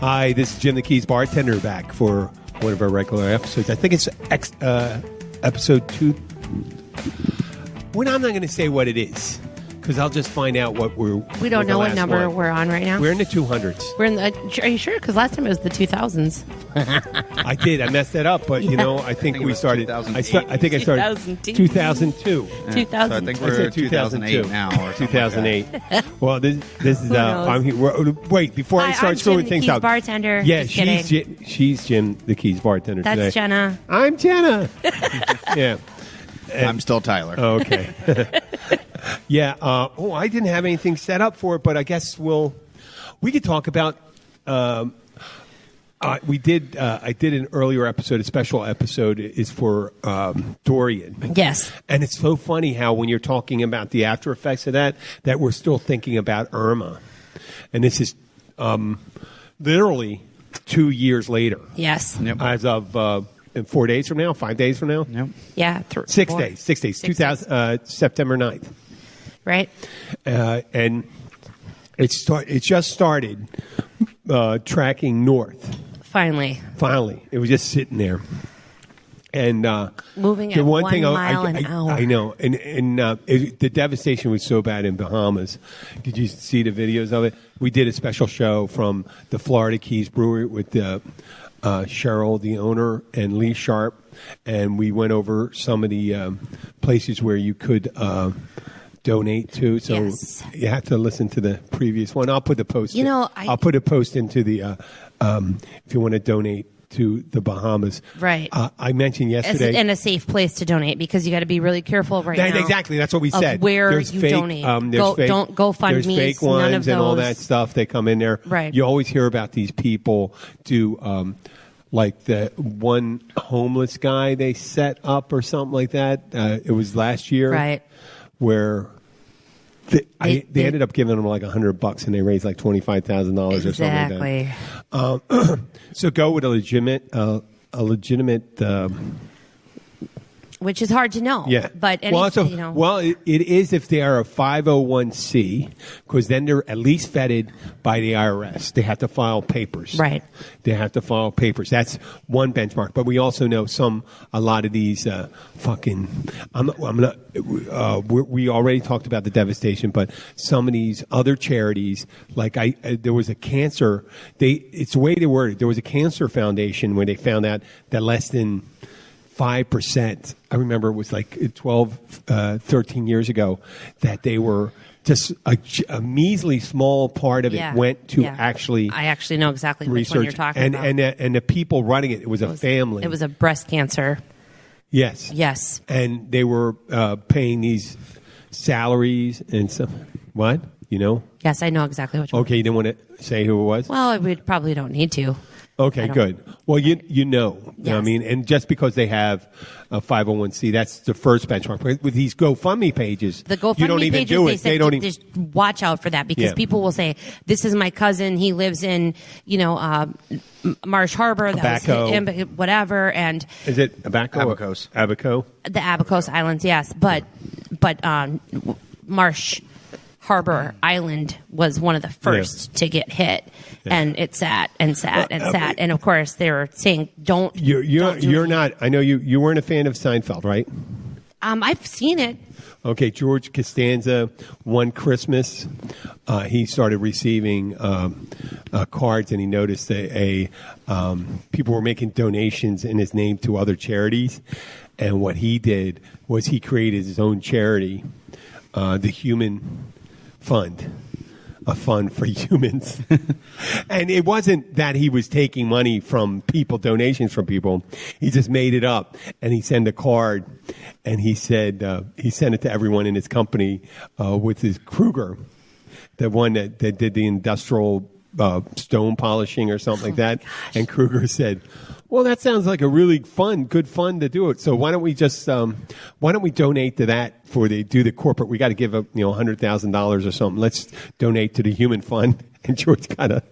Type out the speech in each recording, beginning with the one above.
Hi, this is Jim the Keys bartender back for one of our regular episodes. I think it's episode 2. Well, I'm not going to say what it is because I'll just find out what We don't know what number we're on right now. We're in the 200s. We're in the. Are you sure? Because last time it was the 2000s. I did. I messed that up, but I think we started. I think I started 2002. 2000. So I think we're 2008 now. Or 2008. Well, this is. I'm here. Wait, before I start screwing things up. Bartender. Yeah, she's Jim the Keys bartender. That's today. Jenna. I'm Jenna. Yeah. I'm still Tyler. Okay. Yeah. I didn't have anything set up for it, but I guess we could talk about. I did an earlier episode. A special episode is for Dorian. Yes. And it's so funny how when you're talking about the after effects of that we're still thinking about Irma, and this is literally 2 years later. Yes. Yep. As of. 4 days from now, 5 days from now? Yep. Yeah. 6 days. 6 days. September 9th. Right. And it just started tracking north. Finally. It was just sitting there. And moving at 1 mile an hour. I know. And the devastation was so bad in Bahamas. Did you see the videos of it? We did a special show from the Florida Keys Brewery with Cheryl, the owner, and Lee Sharp, and we went over some of the places where you could donate to. So yes. You have to listen to the previous one. I'll put the post. I'll put a post into the if you want to donate to the Bahamas. Right. I mentioned yesterday. And a safe place to donate because you got to be really careful now. Exactly. That's what we said. Where there's you fake, donate. Don't go fund There's me. fake ones none of those. and all that stuff. They come in there. Right. You always hear about these people do. Like the one homeless guy they set up or something like that. It was last year. Right. Where they ended up giving them like $100 and they raised like $25,000 or something like that. So go with a legitimate which is hard to know. Yeah. But it is if they are a 501c, because then they're at least vetted by the IRS. They have to file papers. Right. They have to file papers. That's one benchmark. But we also know a lot of these we already talked about the devastation, but some of these other charities, like there was a cancer. It's the way they worded. There was a cancer foundation where they found out that less than 5%. I remember it was like 12, 13 years ago that they were just a measly small part of it went to actually. I actually know exactly which one you're talking about. And the people running it was a family. It was a breast cancer. Yes. Yes. And they were paying these salaries and stuff. What? You know? Yes, I know exactly which one. Okay, you didn't want to say who it was? Well, we probably don't need to. Okay, good. Well, you know. Yes. You know what I mean? And just because they have a 501c, that's the first benchmark. With these GoFundMe pages, you don't even do it. They don't even just watch out for that because people will say, "This is my cousin. He lives in Marsh Harbor, whatever." And is it Abaco? Abaco. The Abacos Islands, yes, but Marsh Harbor Island was one of the first to get hit, and it sat and sat and sat, and of course they were saying, "Don't." You're not. I know you weren't a fan of Seinfeld, right? I've seen it. Okay, George Costanza, one Christmas, he started receiving cards, and he noticed people were making donations in his name to other charities, and what he did was he created his own charity, the Human Fund, a fund for humans. And it wasn't that he was taking money from people, donations from people. He just made it up, and he sent a card, and he said he sent it to everyone in his company with his Kruger, the one that did the industrial stone polishing or something like that. And Kruger said, well, that sounds like a really good fun to do it. So why don't we donate to that do the corporate? We got to give up $100,000 or something. Let's donate to the Human Fund. And George kind of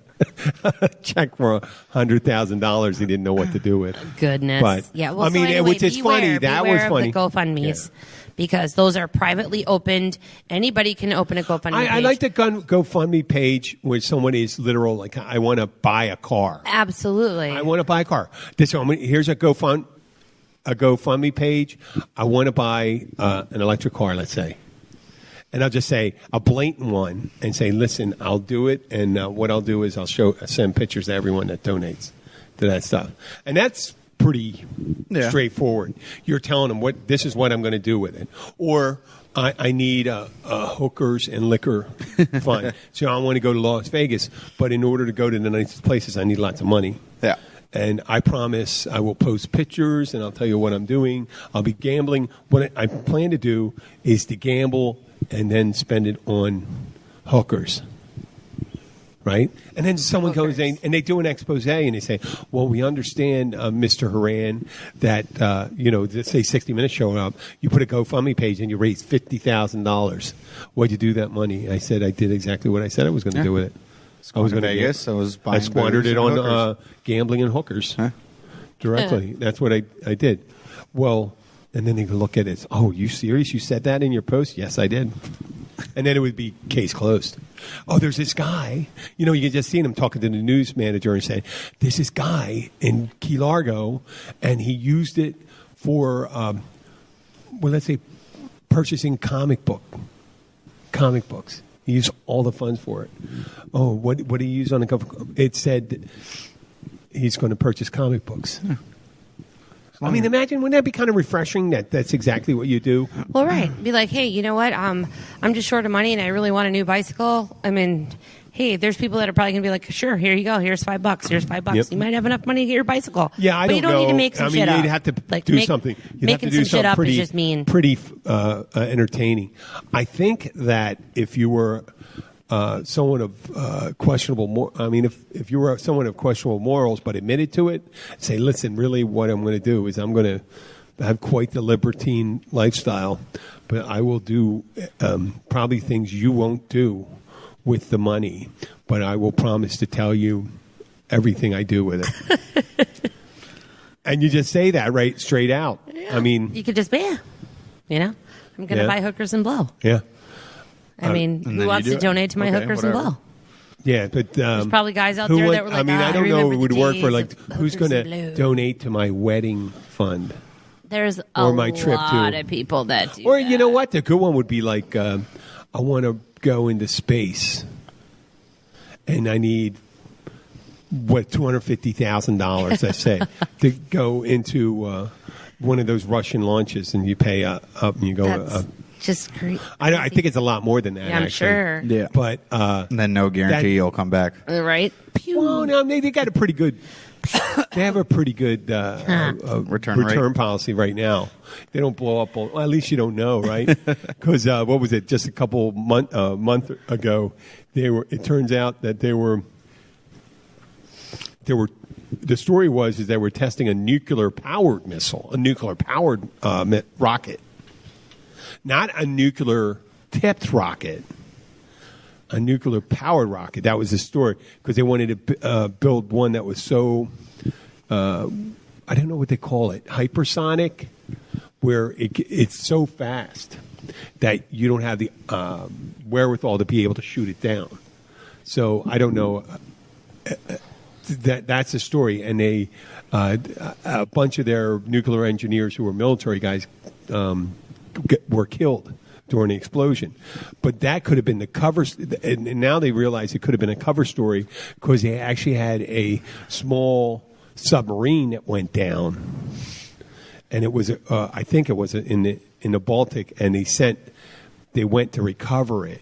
check for $100,000 he didn't know what to do with. Goodness. But, yeah. Well, I mean, anyway, which is funny. That was funny. Of the GoFundMes. Yeah. Because those are privately opened. Anybody can open a GoFundMe page. I like the GoFundMe page where someone is literal, like, I want to buy a car. Absolutely. I want to buy a car. Here's a GoFundMe page. I want to buy an electric car, let's say. And I'll just say a blatant one and say, listen, I'll do it. And what I'll do is I'll send pictures to everyone that donates to that stuff. And that's pretty straightforward. You're telling them this is what I'm going to do with it. Or I need a hookers and liquor fund. So I want to go to Las Vegas, but in order to go to the nicest places, I need lots of money. Yeah. And I promise I will post pictures and I'll tell you what I'm doing. I'll be gambling. What I plan to do is to gamble and then spend it on hookers. Right? And then someone goes in and they do an expose and they say, well, we understand, Mr. Haran, that, let's say 60 Minutes showed up. You put a GoFundMe page and you raised $50,000. What'd you do that money? I said I did exactly what I said I was going to do with it. I was going to Vegas. I squandered it on gambling and hookers directly. That's what I did. Well, and then they could look at it. Oh, you serious? You said that in your post? Yes, I did. And then it would be case closed. Oh, there's this guy. You can just see him talking to the news manager and saying, there's this guy in Key Largo, and he used it for, let's say, purchasing comic books. He used all the funds for it. Oh, what did he use on the cover? It said he's going to purchase comic books. Yeah. I mean, imagine, wouldn't that be kind of refreshing that that's exactly what you do? Well, right. Be like, hey, you know what? I'm just short of money and I really want a new bicycle. I mean, hey, there's people that are probably going to be like, sure, here you go. Here's $5. Here's $5. Yep. You might have enough money to get your bicycle. Yeah, but you don't need to make some shit up. You'd have to do something. You'd have to do some shit up pretty, is just mean. Pretty entertaining. I think that if you were someone of questionable, if you were someone of questionable morals but admitted to it, say, listen, really, what I'm going to do is I'm going to have quite the libertine lifestyle, but I will do probably things you won't do with the money, but I will promise to tell you everything I do with it. And you just say that right straight out. Yeah. I mean, you could just be, I'm going to buy hookers and blow. Yeah. I mean, who wants to donate to my hookers and blow? Yeah, but there's probably guys out there that were like, I don't know. It would work for who's going to donate to my wedding fund? There's a lot of people that do. Or you know what? The good one would be like, I want to go into space, and I need $250,000, let's say, to go into one of those Russian launches, and you pay up and you go. Just great. I think it's a lot more than that. Yeah, I'm sure. Yeah, but and then no guarantee you'll come back. Right? Well, no, they got a pretty good. They have a pretty good return policy right now. They don't blow up. Well, at least you don't know, right? Because what was it? Just a couple month ago, it turns out that they were. The story is they were testing a nuclear powered missile, a nuclear powered rocket. Not a nuclear-tipped rocket, a nuclear-powered rocket. That was the story, because they wanted to build one that was so, I don't know what they call it, hypersonic, where it's so fast that you don't have the wherewithal to be able to shoot it down. So I don't know. That's the story. And a bunch of their nuclear engineers who were military guys were killed during the explosion. But that could have been the cover, and now they realize it could have been a cover story, because they actually had a small submarine that went down, and it was I think it was in the Baltic, and they went to recover it,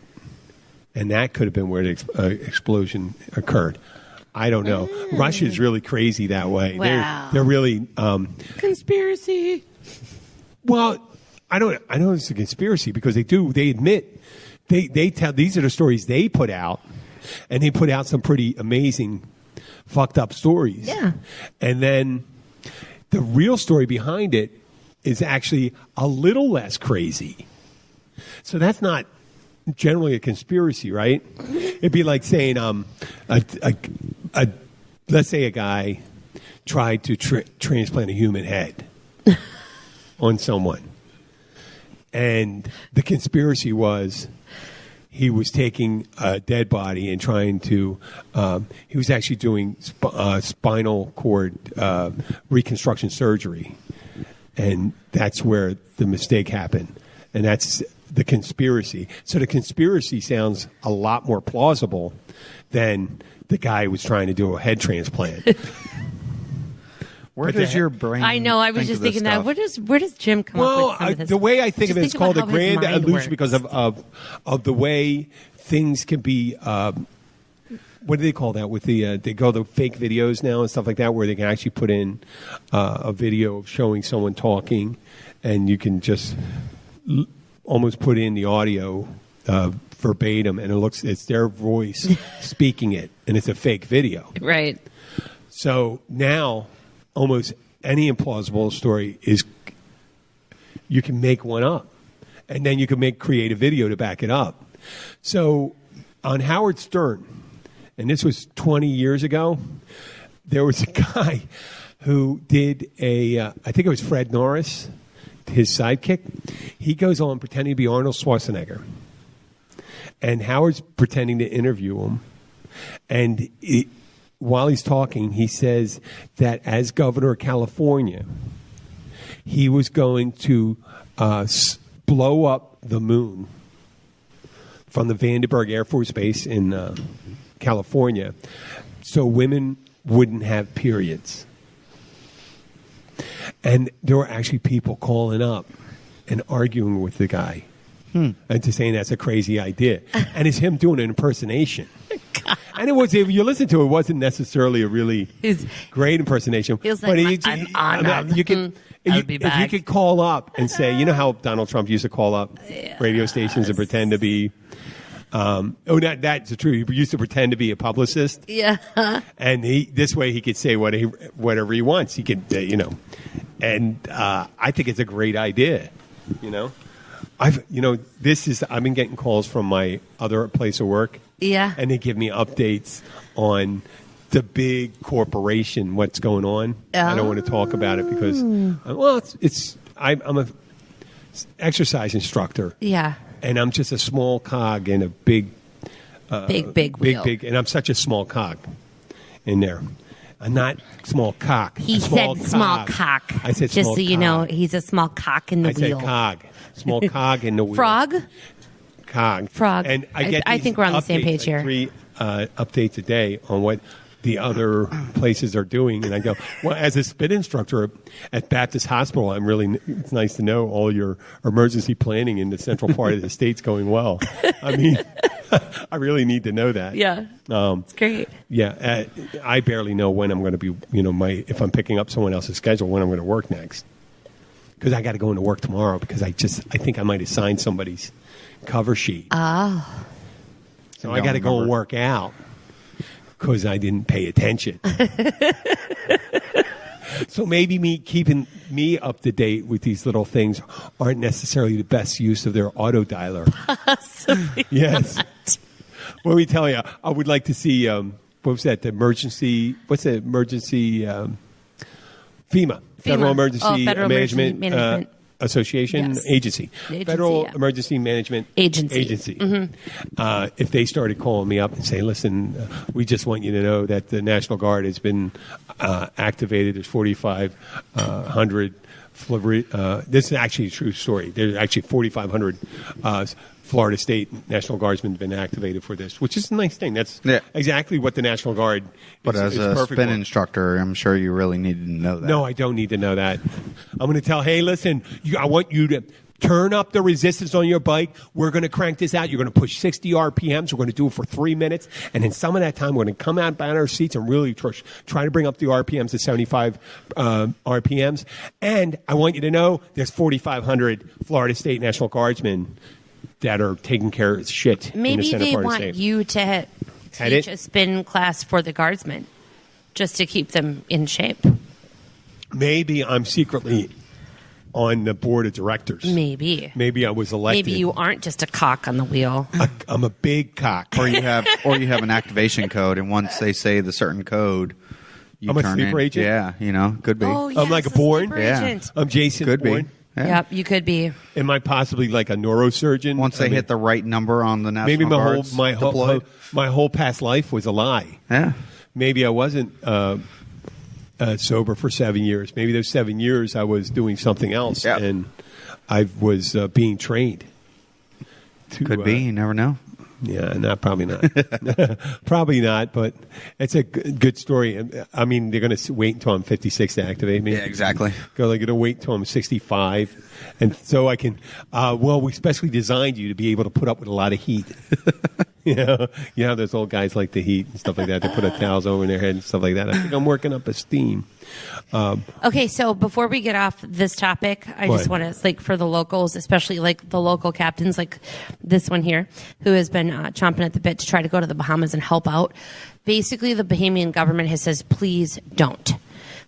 and that could have been where the explosion occurred. I don't know. Russia's really crazy that way. Wow. They're really conspiracy. Well, I know it's a conspiracy, because they admit, they tell, these are the stories they put out, and they put out some pretty amazing fucked up stories. Yeah. And then the real story behind it is actually a little less crazy. So that's not generally a conspiracy, right? It'd be like saying, let's say a guy tried to transplant a human head on someone, and the conspiracy was he was taking a dead body and trying to. He was actually doing spinal cord reconstruction surgery, and that's where the mistake happened, and that's the conspiracy. So the conspiracy sounds a lot more plausible than the guy who was trying to do a head transplant. Where does your brain? I know. I was just thinking that. Where does Jim come up with some of this? The way I think of it is called a grand illusion works. because of the way things can be. What do they call that? With the they go the fake videos now and stuff like that, where they can actually put in a video of showing someone talking, and you can just almost put in the audio verbatim, and it's their voice speaking it, and it's a fake video. Right. So now, almost any implausible story is you can make one up, and then you can create a video to back it up. So on Howard Stern, and this was 20 years ago, there was a guy who did I think it was Fred Norris, his sidekick. He goes on pretending to be Arnold Schwarzenegger, and Howard's pretending to interview him, and while he's talking, he says that as governor of California, he was going to blow up the moon from the Vandenberg Air Force Base in California so women wouldn't have periods. And there were actually people calling up and arguing with the guy and just saying that's a crazy idea. And it's him doing an impersonation. God. And it was, if you listen to it, it wasn't necessarily a really great impersonation. Feels like you can, if you could call up and say, you know how Donald Trump used to call up radio stations and pretend to be, that's true. He used to pretend to be a publicist. Yeah. And this way he could say whatever he wants. He could, and I think it's a great idea, I've been getting calls from my other place of work. Yeah. And they give me updates on the big corporation, what's going on. I don't want to talk about it because, I'm a exercise instructor. Yeah. And I'm just a small cog in a big wheel. And I'm such a small cog in there. I'm not small cock. He said small cock. I said just small so you cog. know, he's a small cock in the wheel. I said cog. Small cog in the wheel. Frog? Cog. Frog. And I think we're on the same page here. 3 updates a day on what the other places are doing. And I go, well, as a spin instructor at Baptist Hospital, it's nice to know all your emergency planning in the central part of the state's going well. I mean, I really need to know that. Yeah. It's great. Yeah. I barely know when I'm going to be, if I'm picking up someone else's schedule, when I'm going to work next. Because I got to go into work tomorrow because I think I might have signed somebody's cover sheet. Oh. So I got to go and work out because I didn't pay attention. So maybe keeping me up to date with these little things aren't necessarily the best use of their auto dialer. Possibly yes. Not. Let me tell you, I would like to see, what was that, FEMA. Federal Emergency Management Association. Yes. Agency. Federal Emergency Management Agency. Mm-hmm. If they started calling me up and say, listen, we just want you to know that the National Guard has been activated. There's 4,500 this is actually a true story. There's actually 4,500 Florida State National Guardsmen have been activated for this, which is a nice thing. That's exactly what the National Guard But as a spin instructor, I'm sure you really need to know that. No, I don't need to know that. I'm going to tell, hey, listen, I want you to turn up the resistance on your bike. We're going to crank this out. You're going to push 60 RPMs. We're going to do it for 3 minutes. And in some of that time, we're going to come out on our seats and really try to bring up the RPMs to 75 RPMs. And I want you to know there's 4,500 Florida State National Guardsmen that are taking care of shit. Maybe in the center they part of the want state. you to teach a spin class for the guardsmen just to keep them in shape. Maybe I'm secretly on the board of directors. Maybe I was elected. Maybe you aren't just a cock on the wheel. I'm a big cock. Or you have an activation code, and once they say the certain code, you I'm a turn sleeper in. agent? Yeah, could be. Oh, I'm like a Bourne? sleeper Yeah. agent. I'm Jason Could Bourne. be. Yeah. Yep, you could be. Am I possibly like a neurosurgeon? Once they hit the right number on the National maybe Guards my deployed. whole past life was a lie. Yeah. Maybe I wasn't sober for 7 years. Maybe those 7 years I was doing something else, Yeah. and I was being trained. Could be. You never know. Yeah, probably not. Probably not, but it's a good story. I mean, they're going to wait until I'm 56 to activate me. Yeah, exactly. They're going to wait until I'm 65. And so I can, we specially designed you to be able to put up with a lot of heat. You know those old guys like the heat and stuff like that. They put a towels over their head and stuff like that. I think I'm working up a steam. Okay, so before we get off this topic, I just want to, like, for the locals, especially like the local captains, like this one here, who has been chomping at the bit to try to go to the Bahamas and help out. Basically, the Bahamian government has says, please don't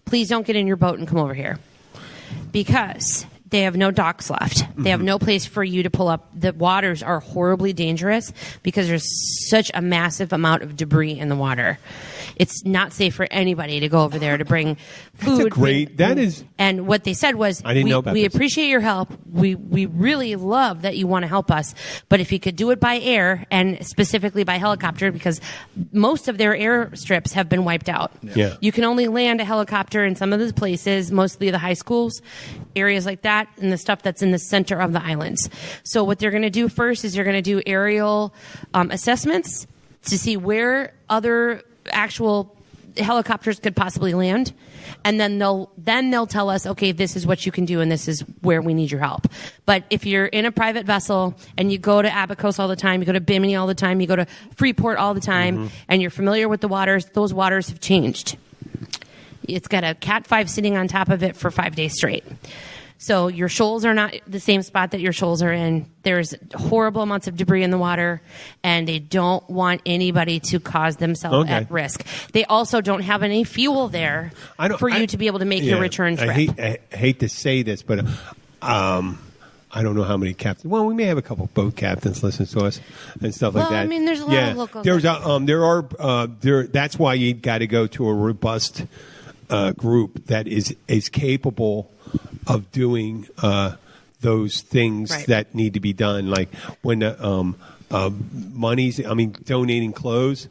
get in your boat and come over here, because they have no docks left. They have no place for you to pull up. The waters are horribly dangerous because there's such a massive amount of debris in the water. It's not safe for anybody to go over there to bring food. And what they said was, I didn't know about we this. appreciate your help. We really love that you want to help us. But if you could do it by air, and specifically by helicopter, because most of their airstrips have been wiped out. Yeah. You can only land a helicopter in some of the places, mostly the high schools, areas like that, and the stuff that's in the center of the islands. So what they're going to do first is they're going to do aerial assessments to see where other actual helicopters could possibly land, and then they'll tell us, okay, this is what you can do and this is where we need your help. But if you're in a private vessel and you go to Abacos all the time, you go to Bimini all the time, you go to Freeport all the time, and you're familiar with the waters, those waters have changed. It's got a Cat 5 sitting on top of it for 5 days straight. So your shoals are not the same spot that your shoals are in. There's horrible amounts of debris in the water, and they don't want anybody to cause themselves at risk. They also don't have any fuel there for you to be able to make your return trip. I hate to say this, but I don't know how many captains. Well, we may have a couple boat captains listen to us and stuff like that. I mean, there's a lot of locals. That's why you got to go to a robust group that is capable of doing those things that need to be done, like when donating clothes.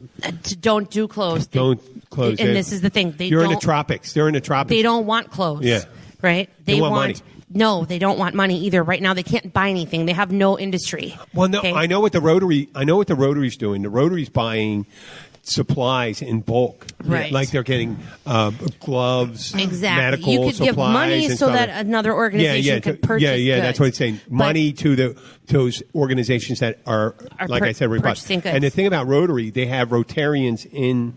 Don't do clothes. Don't clothes. And this is the thing. You're in the tropics. They're in the tropics. They don't want clothes. Yeah. Right? They want money. No, they don't want money either. Right now, they can't buy anything. They have no industry. Well, no, okay? I know what the Rotary's doing. The Rotary's buying supplies in bulk, right? Like they're getting gloves, exactly. medical you could supplies, give money and so stuff. that another organization could purchase. Yeah, goods. that's what it's saying. Money to those organizations that are like I said, purchasing goods. And the thing about Rotary, they have Rotarians in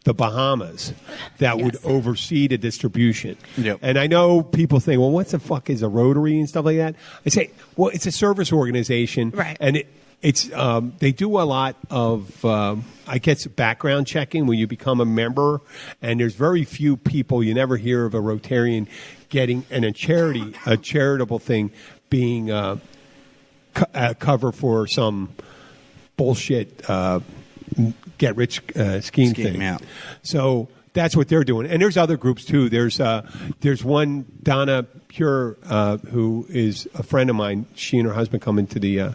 the Bahamas that would oversee the distribution. Yep. And I know people think, well, what the fuck is a Rotary and stuff like that? I say, well, it's a service organization, right? And it's they do a lot of I guess background checking when you become a member, and there's very few people, you never hear of a Rotarian getting a charitable thing being cover for some bullshit get rich scheme thing. Yeah. So that's what they're doing, and there's other groups too. There's one, Donna Pure, who is a friend of mine. She and her husband come into the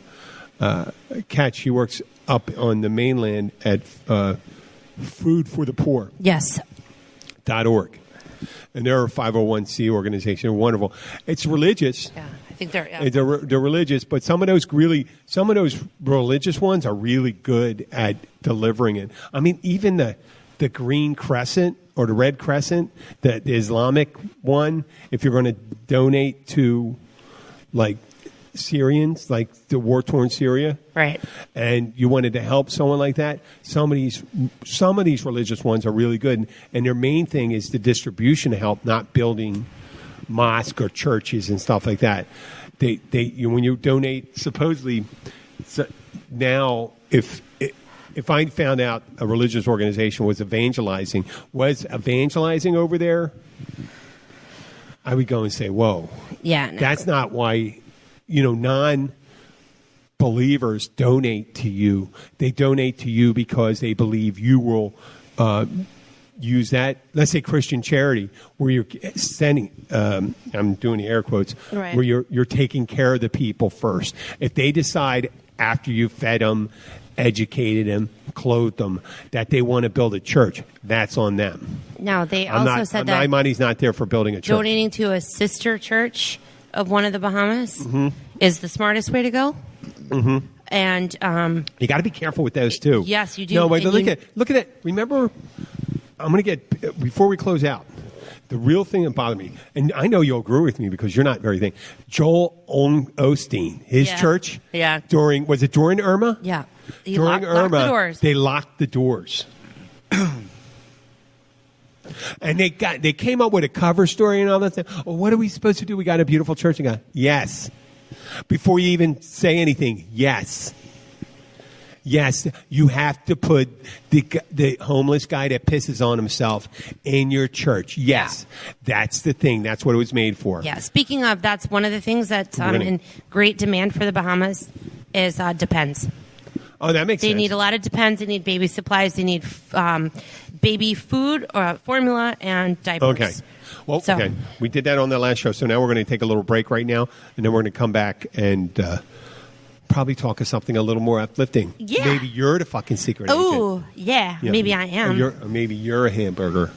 Cat. She works up on the mainland at Food for the Poor. Yes. .org. And they're a 501c organization. They're wonderful. It's religious. Yeah, I think they're. Yeah. They're religious, but some of those religious ones are really good at delivering it. I mean, even the Green Crescent or the Red Crescent, the Islamic one, if you're going to donate to, like, Syrians, like the war-torn Syria, right? And you wanted to help someone like that. Some of these religious ones are really good, and their main thing is the distribution help, not building mosques or churches and stuff like that. When you donate, supposedly now, if I found out a religious organization was evangelizing over there, I would go and say, whoa. Yeah. No. That's not why, non-believers donate to you. They donate to you because they believe you will use that, let's say Christian charity, where you're sending, I'm doing the air quotes, right. where you're taking care of the people first. If they decide after you've fed them, educated them, clothed them, that they want to build a church, that's on them. Now, they said my that money's not there for building a church. donating to a sister church of one of the Bahamas is the smartest way to go. Mm-hmm. And you got to be careful with those too. Yes, you do. No, but And look at it. Remember, I'm going to get before we close out. The real thing that bothered me, and I know you'll agree with me because you're not very thing. Joel Osteen, his church, during Irma? Yeah, During Irma, locked the doors. They locked the doors. And they came up with a cover story and all that stuff. Oh, what are we supposed to do? We got a beautiful church. And go, yes. Before you even say anything, yes. Yes, you have to put the homeless guy that pisses on himself in your church. Yes, that's the thing. That's what it was made for. Yeah, speaking of, that's one of the things that's in great demand for the Bahamas is Depends. Oh, that makes sense. They need a lot of Depends. They need baby supplies. They need baby food, formula, and diapers. Okay. Well, okay. We did that on the last show, so now we're going to take a little break right now, and then we're going to come back and probably talk of something a little more uplifting. Yeah. Maybe you're the fucking secret agent. Oh, yeah. Maybe I am. Or maybe you're a hamburger.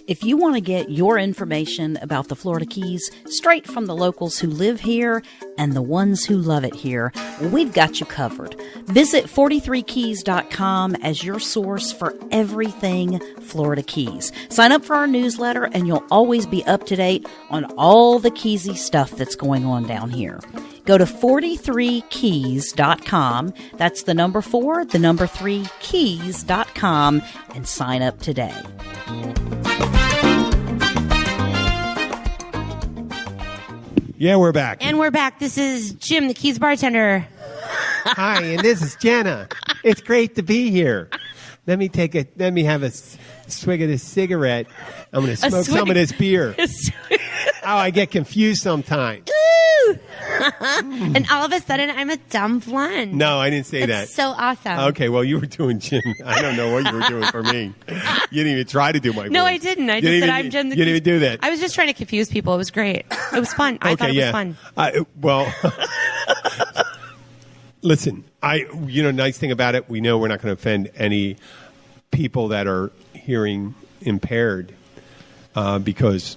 If you want to get your information about the Florida Keys straight from the locals who live here and the ones who love it here, we've got you covered. Visit 43keys.com as your source for everything Florida Keys. Sign up for our newsletter and you'll always be up to date on all the Keysy stuff that's going on down here. Go to 43keys.com. That's the number 4, the number 3, keys.com, and sign up today. Yeah, we're back. And we're back. This is Jim, the Keys bartender. Hi, and this is Jenna. It's great to be here. Let me have a swig of this cigarette. I'm going to smoke some of this beer. Oh, I get confused sometimes. And all of a sudden, I'm a dumb blonde. No, I didn't say It's that. so awesome. Okay, well, you were doing Jim. I don't know what you were doing for me. You didn't even try to do my voice. No, I didn't. I just said I'm Jim the You didn't even do that. I was just trying to confuse people. It was great. It was fun. I thought it was fun. Well, listen, nice thing about it, we know we're not going to offend any people that are hearing impaired because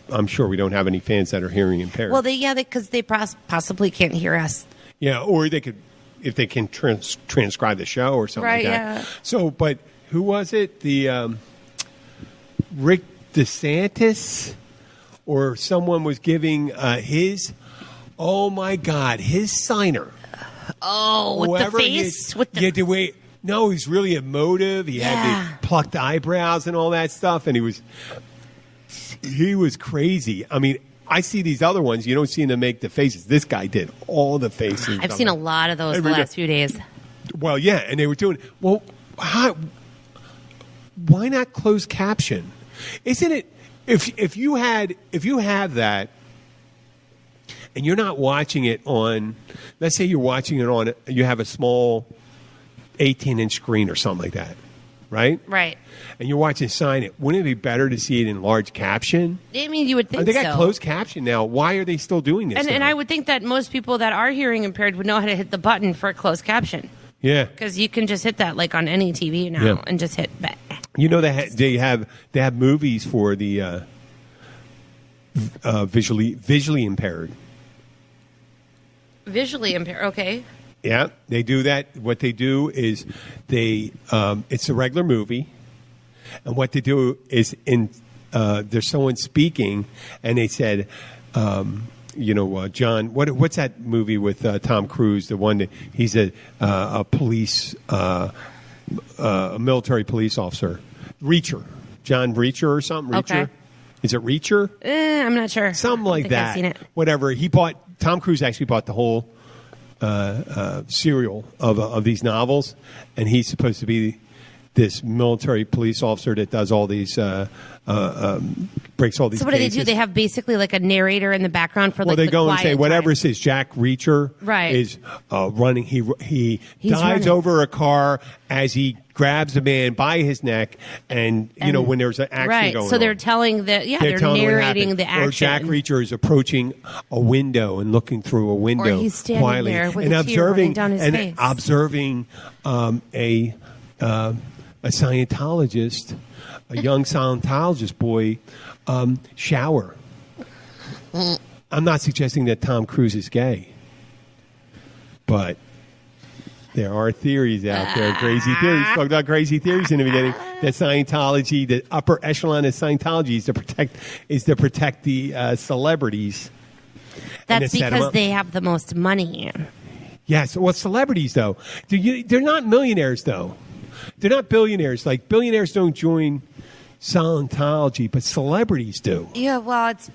I'm sure we don't have any fans that are hearing impaired. Well, because they possibly can't hear us. Yeah, or they could, if they can transcribe the show or something like that. Yeah. So, but who was it? The Rick DeSantis or someone was giving his, oh my God, his signer. Oh, with Whoever the face? No, he's really emotive. He had the plucked eyebrows and all that stuff, and he was crazy. I mean, I see these other ones. You don't see them make the faces. This guy did all the faces. I've seen a lot of those the last few days. Well, yeah, and they were doing well. Why not closed caption? Isn't it? If you have that, and you're not watching it on, let's say you're watching it on, you have a small 18-inch screen or something like that, right? Right. And you're watching Sign It. Wouldn't it be better to see it in large caption? I mean, you would think so. They got closed caption now. Why are they still doing this? And I would think that most people that are hearing impaired would know how to hit the button for a closed caption. Yeah. Because you can just hit that like on any TV now and just hit back. You know, they have movies for the visually impaired. Visually impaired, okay. Yeah, they do that. What they do is it's a regular movie, and what they do is there's someone speaking, and they said, John, what's that movie with Tom Cruise? The one that he's a police, a military police officer, Reacher, John Reacher or something. Reacher, okay. Is it Reacher? I'm not sure. Something like that. I've seen it. Whatever. Tom Cruise actually bought the whole serial of these novels, and he's supposed to be this military police officer that does all these breaks all these. So what do they cases. do? They have basically like a narrator in the background for like they the go and say quiet whatever time. says Jack Reacher is running. He He's dives running. over a car as he grabs a man by his neck, and when there's an action going on. So they're telling they're telling what narrating happened. the action. Or Jack Reacher is approaching a window and looking through a window, Or he's standing quietly there with and a tear running observing down his and face. observing a Scientologist, a young Scientologist boy, shower. I'm not suggesting that Tom Cruise is gay, but there are theories out there, crazy theories. Talked about crazy theories in the beginning. That Scientology, the upper echelon of Scientology, is to protect the celebrities. That's set 'em because up. they have the most money. Yes. Well, celebrities, though, they're not millionaires, though. They're not billionaires. Like, billionaires don't join Scientology, but celebrities do. Yeah, well, it's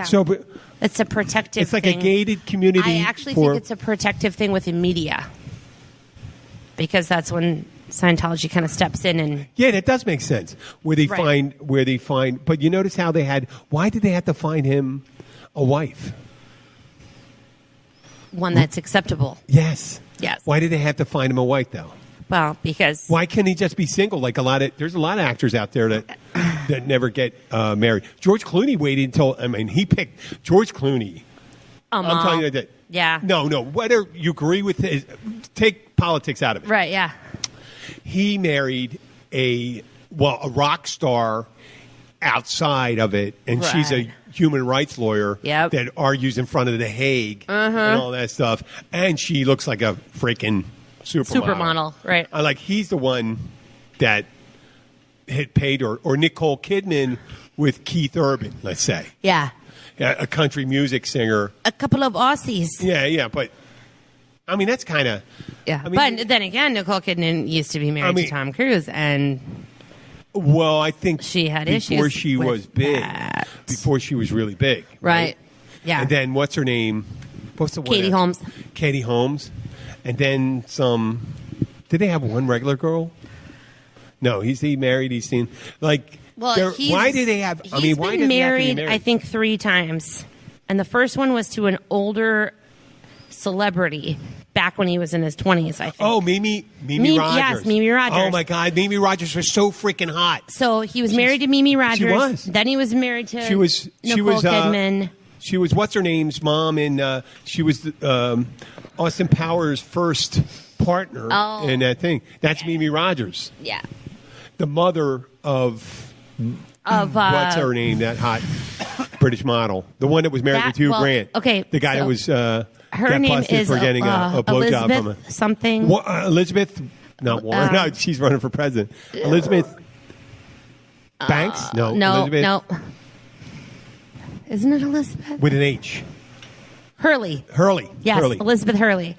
So, but it's a protective. it's like thing. a gated community. I actually think it's a protective thing with the media, because that's when Scientology kind of steps in and Yeah, that does make sense. Where they find, but you notice how why did they have to find him a wife? one that's acceptable. Yes. Yes. Why did they have to find him a wife, though? Well, because Why can't he just be single? Like there's a lot of actors out there that never get married. George Clooney waited until, he picked George Clooney. I'm telling you that. Yeah. No. Whether you agree with take politics out of it. Right. Yeah. He married a rock star outside of it, and she's a human rights lawyer that argues in front of the Hague and all that stuff, and she looks like a freaking supermodel. Right. He's the one that hit paid or Nicole Kidman with Keith Urban, let's say. Yeah. A country music singer. A couple of Aussies. Yeah, but that's kind of. Yeah, but then again, Nicole Kidman used to be married to Tom Cruise, and I think she had before issues she with was big, that. before she was really big, right? Yeah, and then what's her name? What's the one? Katie Holmes. Katie Holmes, and then some. Did they have one regular girl? No, he married. He's seen Well, why did they have? He's why been did he have to be married? married? I think 3 times, and the first one was to an older celebrity back when he was in his 20s. I think. Oh, Mimi Rogers. Yes, Mimi Rogers. Oh my God, Mimi Rogers was so freaking hot. So he was married to Mimi Rogers. She was. Then he was married to Nicole Kidman. She was what's her name's mom, and she was Austin Powers' first partner in that thing. That's Mimi Rogers. Yeah. The mother of what's her name? That hot British model, the one that was married to Hugh Grant. Okay, the guy that was her got name busted is for getting a blowjob from Elizabeth a something. Elizabeth, not Warren. No, she's running for president. Elizabeth Banks? No, Elizabeth no. Isn't it Elizabeth? with an H. Hurley. Yes, Hurley. Elizabeth Hurley.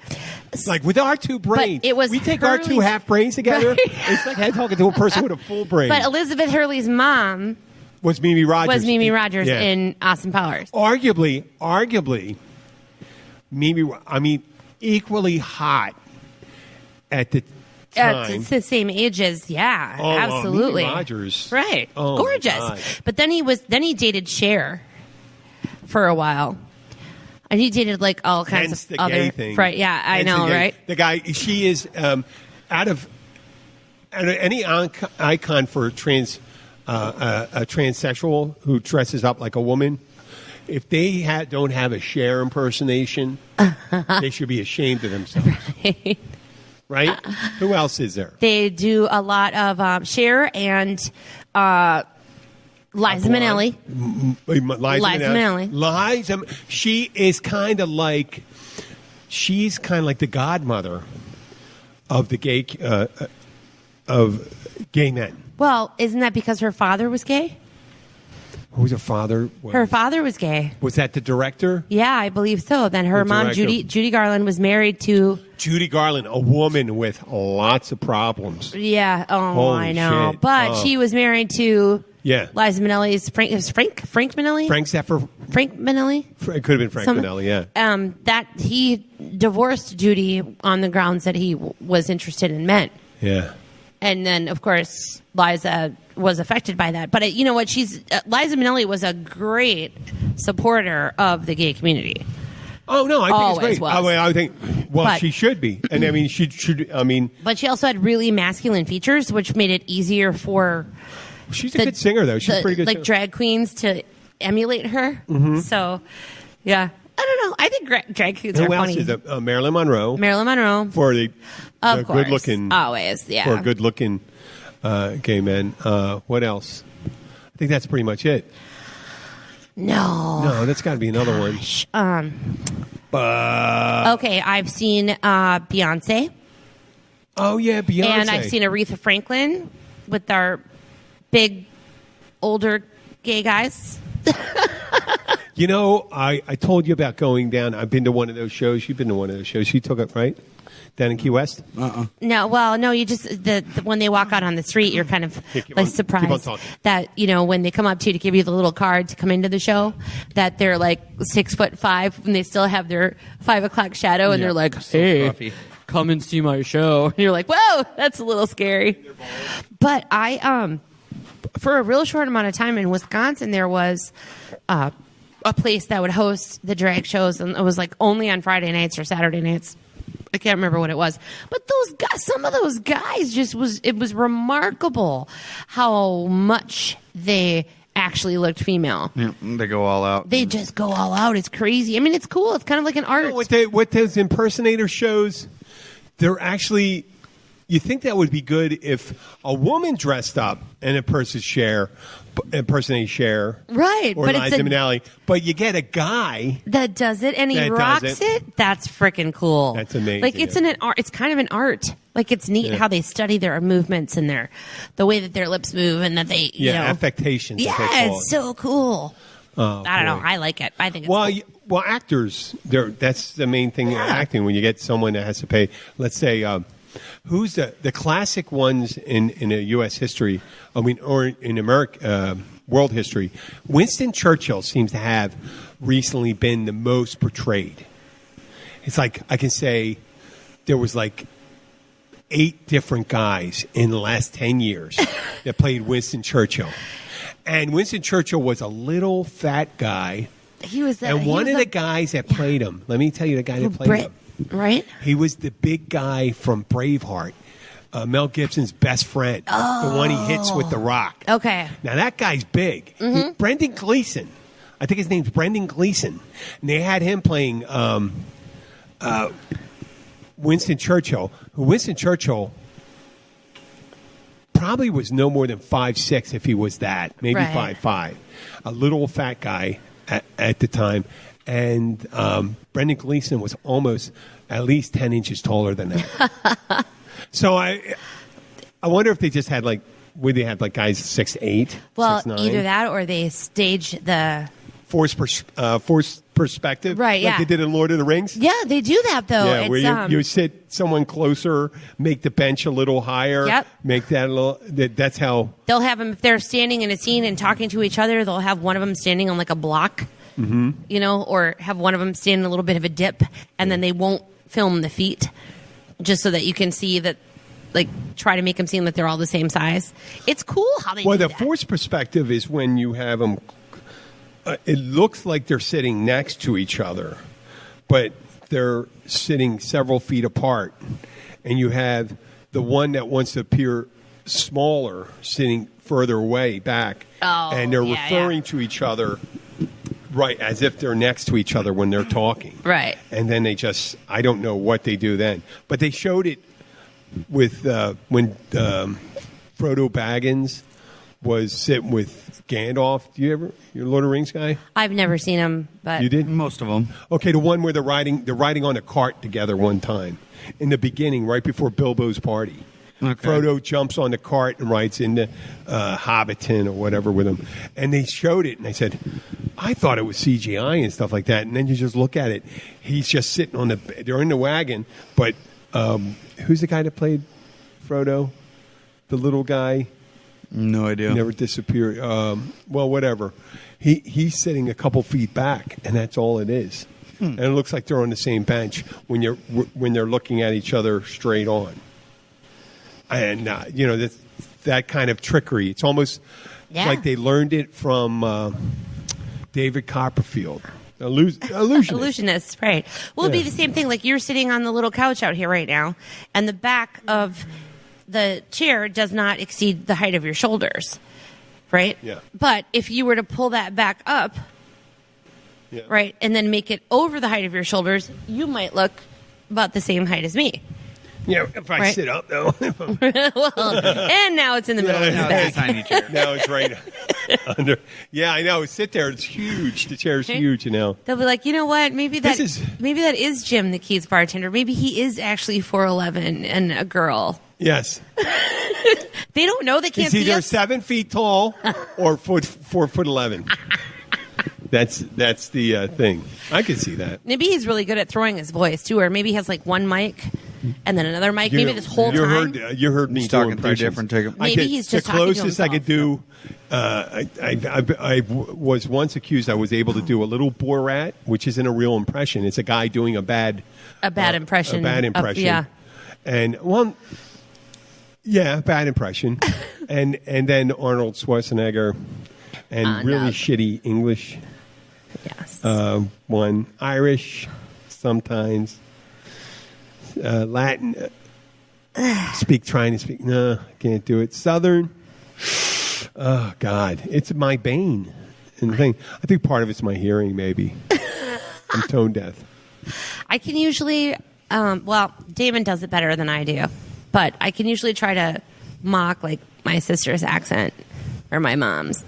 Like with our two brains, But it was we take our two Hurley's- half brains together. Right. It's like talking to a person with a full brain. But Elizabeth Hurley's mom was Mimi Rogers. was Mimi Rogers Yeah. in Austin Powers. Arguably, Mimi. Equally hot at the time. It's the same age as absolutely. Mimi Rogers, right? Oh, my Gorgeous. God. But then he dated Cher for a while, and he dated like all kinds Hence of the other. gay thing. Right? Yeah, I Hence know, the gay- right? The guy, she is out of any icon for a transsexual who dresses up like a woman. If they don't have a Cher impersonation, they should be ashamed of themselves. Right? Who else is there? They do a lot of Cher and Liza Minnelli. Liza Minnelli. She's kind of like the godmother of the gay men. Well, isn't that because her father was gay? Who's her father? Her father was gay. Was that the director? Yeah, I believe so. Then her The mom, director. Judy Garland, was married to. Judy Garland, a woman with lots of problems. Yeah. Oh, Holy I know. shit. But Oh. she was married to. Yeah. Liza Minnelli's Frank Minnelli. Frank Zappa. Frank Minnelli. It could have been Frank Minnelli. Yeah. That he divorced Judy on the grounds that he was interested in men. Yeah. And then, of course, Liza was affected by that. But you know what? Liza Minnelli was a great supporter of the gay community. Oh no, I think Always it's great. was. I think But- she should be, and I mean she should. I mean, But she also had really masculine features, which made it easier for she's a good singer though. She's a pretty good, like singer. drag queens to emulate her. So, yeah, I don't know. I think drag queens Who are else funny. is it? Marilyn Monroe Marilyn Monroe, for the of course, good looking, always, yeah. for good looking gay men. What else? I think that's pretty much it. No, that's got to be another one. Okay, I've seen Beyonce, Oh yeah, Beyonce. and I've seen Aretha Franklin with our big older gay guys. You know, I told you about going down. I've been to one of those shows. You've been to one of those shows. You took it, right? Down in Key West? No, you just the when they walk out on the street, you're kind of keep like on surprised talking. that when they come up to you to give you the little card to come into the show, that they're like 6'5" and they still have their 5 o'clock shadow, and they're like, "Hey, scruffy. come and see my show." And you're like, "Whoa, that's a little scary." But I for a real short amount of time in Wisconsin, there was a place that would host the drag shows, and it was like only on Friday nights or Saturday nights. I can't remember what it was, but those guys, some of those guys, it was remarkable how much they actually looked female. Yeah, they go all out. They just go all out. It's crazy. I mean, it's cool. It's kind of like an art. What those impersonator shows, they're actually. You think that would be good if a woman dressed up and impersonate Cher, Right, or but Liza it's Minnelli, but you get a guy. that does it, and he That does rocks it. That's freaking cool. That's amazing, Like it's yeah. an art. It's kind of an art. Like it's neat Yeah. how they study their movements and the way that their lips move and that they Affectations. as they Yeah, call it's it. so cool. Oh, I don't know. boy. I like it. I think it's Well, cool. well, actors. That's the main thing in acting. When you get someone that has to pay, let's say, who's the classic ones in a U.S. history? I mean, or in America, world history. Winston Churchill seems to have recently been the most portrayed. It's like I can say there was like 8 different guys in the last 10 years that played Winston Churchill. And Winston Churchill was a little fat guy. He was And one of the guys that played him, let me tell you the guy that played Brit, him. right? He was the big guy from Braveheart, Mel Gibson's best friend, the one he hits with the rock. Okay. Now, that guy's big. Brendan Gleeson. I think his name's Brendan Gleeson. And they had him playing Winston Churchill, who Winston Churchill probably was no more than 5'6" if he was that, maybe Right. 5'5". A little fat guy at the time. And Brendan Gleeson was almost at least 10 inches taller than that. So I wonder if they just had would they have guys 6'8", Well, 6'9"? either that or they stage the. Forced perspective, Right, yeah. like they did in Lord of the Rings. Yeah, they do that though. Yeah, It's, where you sit someone closer, make the bench a little higher, Yep. make that a little. That's how. They'll have them if they're standing in a scene and talking to each other. They'll have one of them standing on like a block, or have one of them stand in a little bit of a dip, and then they won't film the feet, just so that you can see that. Try to make them seem that they're all the same size. It's cool how they. Well, do the that. forced perspective is when you have them. It looks like they're sitting next to each other, but they're sitting several feet apart, and you have the one that wants to appear smaller sitting further away back, and they're referring to each other. Right, as if they're next to each other when they're talking. Right. And then I don't know what they do then. But they showed it with when Frodo Baggins was sitting with Gandalf. You're a Lord of the Rings guy? I've never seen them, but You did? Most of them. Okay, the one where they're riding on a cart together one time. In the beginning, right before Bilbo's party. Okay. Frodo jumps on the cart and rides into Hobbiton or whatever with him. And they showed it, and I said, I thought it was CGI and stuff like that. And then you just look at it. He's just sitting they're in the wagon, but who's the guy that played Frodo? The little guy? No idea. Never disappeared. Well, whatever. He's sitting a couple feet back, and that's all it is. And it looks like they're on the same bench when they're looking at each other straight on. and that kind of trickery. It's almost like they learned it from David Copperfield. Illusionist, right. Well, it'd be the same thing. Like you're sitting on the little couch out here right now, and the back of the chair does not exceed the height of your shoulders, right? Yeah. But if you were to pull that back up, right, and then make it over the height of your shoulders, you might look about the same height as me. Yeah, if I sit up, though. Well, and now it's in the middle of his Now back. it's a tiny chair. Now it's right under. Yeah, I know. Sit there. It's huge. The chair's huge, They'll be like, you know what? Maybe that is Jim, the Keys bartender. Maybe he is actually 4'11" and a girl. Yes. They don't know. They can't He's see either us. 7 feet tall or 4'11". That's the thing. I can see that. Maybe he's really good at throwing his voice too, or maybe he has like one mic and then another mic. Maybe this whole time. You heard me He's do talking three impressions. different tickets. Maybe he's just the talking to closest I could do. I was once accused. I was able to do a little Borat, which isn't a real impression. It's a guy doing a bad impression. A bad impression. Yeah. And bad impression, and then Arnold Schwarzenegger, and really shitty English. Yes. One Irish, sometimes Latin. Trying to speak. No, can't do it. Southern. Oh God, it's my bane. And the thing, I think part of it's my hearing. Maybe I'm tone deaf. I can usually, Damon does it better than I do, but I can usually try to mock like my sister's accent or my mom's.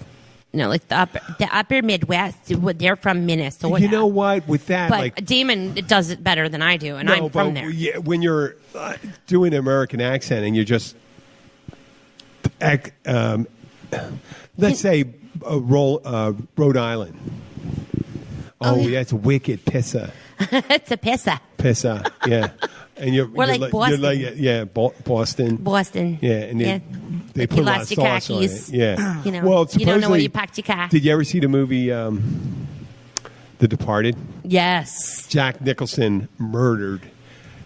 Like the upper Midwest. They're from Minnesota. You know what? With that, but Damon does it better than I do, and I'm from there. Yeah, when you're doing an American accent and you're just, let's say, Rhode Island. Oh, yeah, it's wicked pissa. It's a pissa. Pissa, yeah. And We're like Boston. Boston. Boston. Yeah, and they put a lot of sauce on it. Yeah. Well, you don't know where you packed your car. Did you ever see the movie The Departed? Yes. Jack Nicholson murdered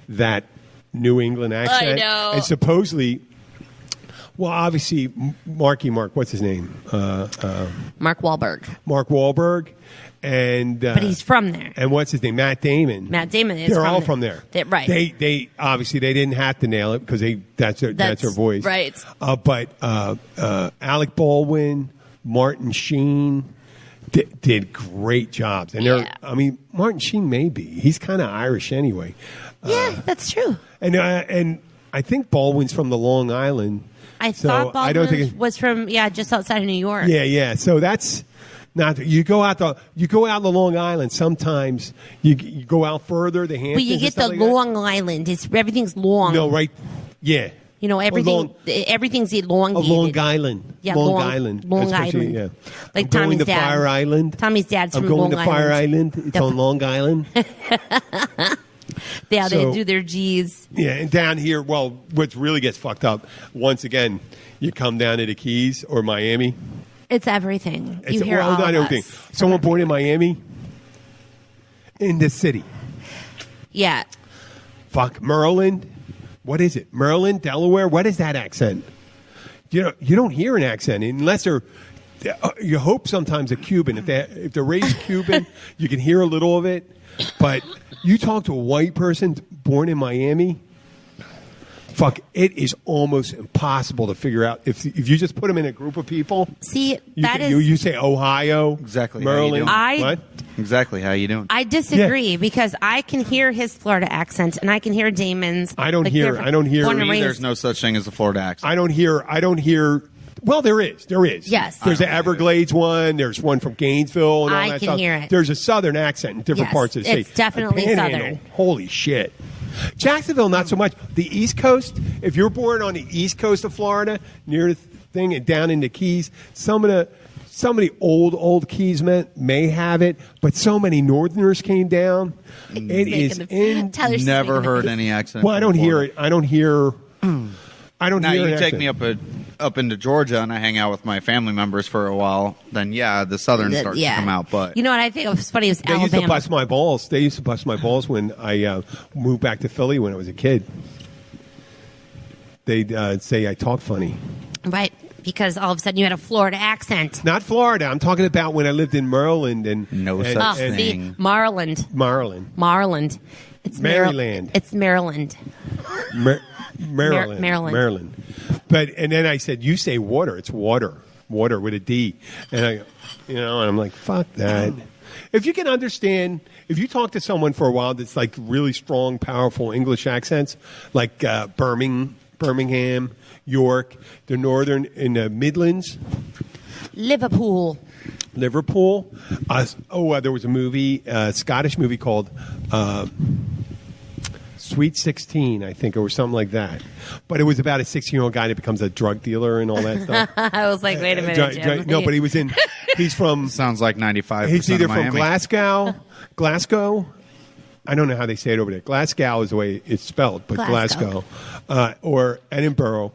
that New England accent. I know. And supposedly, well, obviously, Mark, what's his name? Mark Wahlberg. Mark Wahlberg. And but he's from there. And what's his name? Matt Damon. Matt Damon is. They're all from there. Right. They obviously they didn't have to nail it because that's their voice. Right. But Alec Baldwin, Martin Sheen did great jobs. And Martin Sheen he's kind of Irish anyway. Yeah, that's true. And I think Baldwin's from the Long Island. I thought Baldwin was from just outside of New York. Yeah. So that's. Not you go out the Long Island. Sometimes you go out further. The Hamptons. But you get the Long Island. Everything's long. No, right? Yeah. Everything's elongated. Long Island. Yeah, Long Island. Long Island. Yeah. Like I'm going Tommy's to dad. Fire Island. Tommy's dad's from Long Island. I'm going to Fire Island. It's on Long Island. They do their G's. Yeah, and down here, what really gets fucked up, once again, you come down to the Keys or Miami. It's everything. You hear all not of everything. us. Someone born in Miami, in the city. Yeah. Fuck Maryland. What is it? Maryland, Delaware. What is that accent? You don't hear an accent unless they're. You hope sometimes a Cuban. If they're raised Cuban, you can hear a little of it. But you talk to a white person born in Miami. Fuck, it is almost impossible to figure out if you just put them in a group of people. See, you say Ohio, exactly, Maryland. What? Exactly, how you doing? I disagree because I can hear his Florida accent and I can hear Damon's. I don't hear. There's no such thing as a Florida accent. I don't hear. Well, there is. Yes. There's the Everglades one. There's one from Gainesville and all that stuff. I can hear it. There's a southern accent in different parts of the state. It's definitely Panhandle, southern. Holy shit. Jacksonville, not so much. The East Coast, if you're born on the East Coast of Florida, near the thing and down in the Keys, some of the old Keys may have it, but so many Northerners came down. It is never heard any accent. Well, I don't hear it. I don't hear. Now you take me up into Georgia and I hang out with my family members for a while, then the Southern starts to come out. But you know what I think was funny was Alabama. Used to bust my balls. They used to bust my balls when I moved back to Philly when I was a kid. they'd say I talk funny. Right. Because all of a sudden you had a Florida accent. Not Florida. I'm talking about when I lived in Maryland and such thing. Maryland. It's Maryland. It's Maryland. Maryland. But and then I said, you say water. It's water with a D. And and I'm like, fuck that. If you can understand, if you talk to someone for a while that's like really strong, powerful English accents, like Birmingham, York, the northern in the Midlands, Liverpool. There was a movie, a Scottish movie called Sweet 16, I think, or something like that. But it was about a 16-year-old guy that becomes a drug dealer and all that stuff. I was like, wait a minute, Jim. No, but he's from... Sounds like 95%. He's either from Miami. Glasgow. I don't know how they say it over there. Glasgow is the way it's spelled, but Glasgow. Or Edinburgh.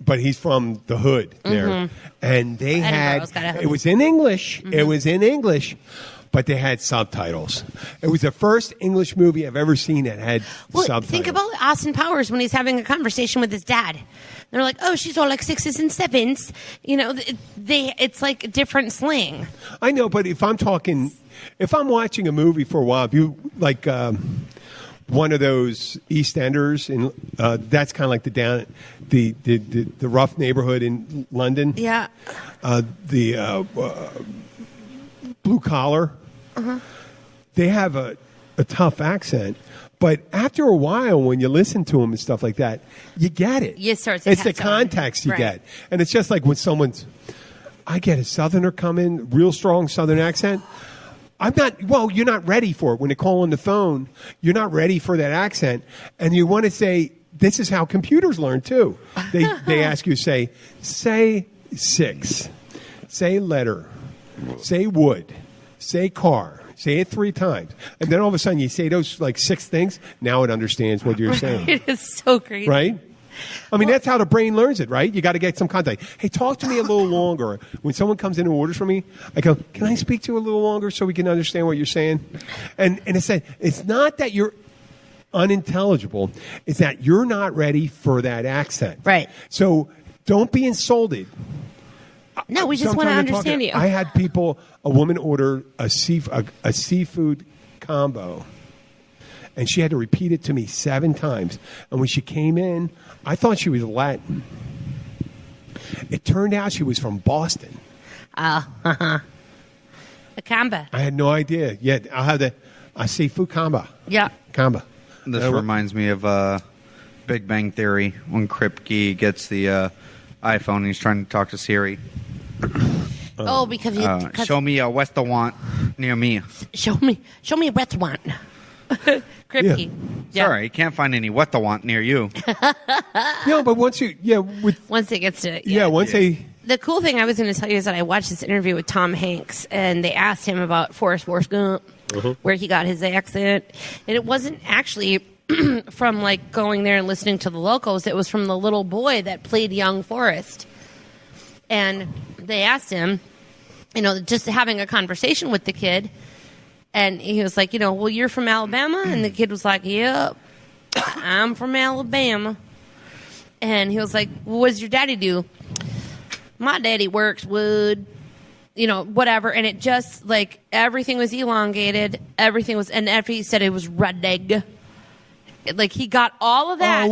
But he's from the hood there. Mm-hmm. And they it was in English. Mm-hmm. It was in English, but they had subtitles. It was the first English movie I've ever seen that had subtitles. Think about Austin Powers when he's having a conversation with his dad. They're like, oh, she's all like 6s and 7s. It's like different slang. I know, but if I'm watching a movie for a while, if you like one of those EastEnders, and that's kind of like the rough neighborhood in London. Yeah. The blue collar. Uh-huh. They have a tough accent. But after a while, when you listen to them and stuff like that, you get it. You start to it's the context you get. And it's just like when I get a Southerner come in, real strong Southern accent. You're not ready for it. When they call on the phone, you're not ready for that accent. And you want to say, this is how computers learn, too. They ask you, say 6, say letter, say wood, say car. Say it 3 times. And then all of a sudden you say those like 6 things. Now it understands what you're saying. It is so crazy. Right? I mean, that's how the brain learns it, right? You got to get some contact. Hey, talk to me a little longer. When someone comes in and orders from me, I go, can I speak to you a little longer so we can understand what you're saying? And it's not that you're unintelligible. It's that you're not ready for that accent. Right. So don't be insulted. No, we just want to understand you. I had a woman order a seafood combo, and she had to repeat it to me 7 times. And when she came in, I thought she was Latin. It turned out she was from Boston. A combo. I had no idea. Yeah, I'll have a seafood combo. Yeah. Combo. This reminds me of Big Bang Theory when Kripke gets the iPhone and he's trying to talk to Siri. Because show me a restaurant near me. Show me a restaurant. Kripke. Yeah. Sorry, you can't find any restaurant near you. But once it gets to The cool thing I was going to tell you is that I watched this interview with Tom Hanks, and they asked him about Forrest Gump, where he got his accent, and it wasn't actually from like going there and listening to the locals. It was from the little boy that played young Forrest. And they asked him, just having a conversation with the kid. And he was like, well, you're from Alabama? And the kid was like, yep, I'm from Alabama. And he was like, well, what does your daddy do? My daddy works wood, whatever. And it just, like, everything was elongated. And after he said it was redneck. Like, he got all of that